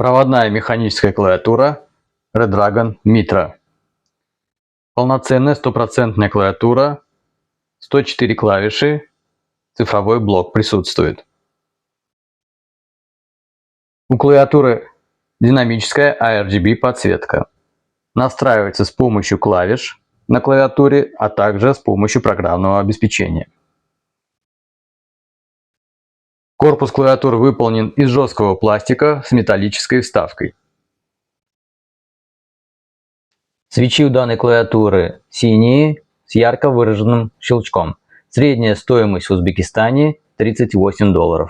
Проводная механическая клавиатура Redragon Mitra. Полноценная стопроцентная клавиатура, 104 клавиши, цифровой блок присутствует. У клавиатуры динамическая ARGB подсветка. Настраивается с помощью клавиш на клавиатуре, а также с помощью программного обеспечения. Корпус клавиатуры выполнен из жесткого пластика с металлической вставкой. Свечи у данной клавиатуры синие с ярко выраженным щелчком. Средняя стоимость в Узбекистане $38.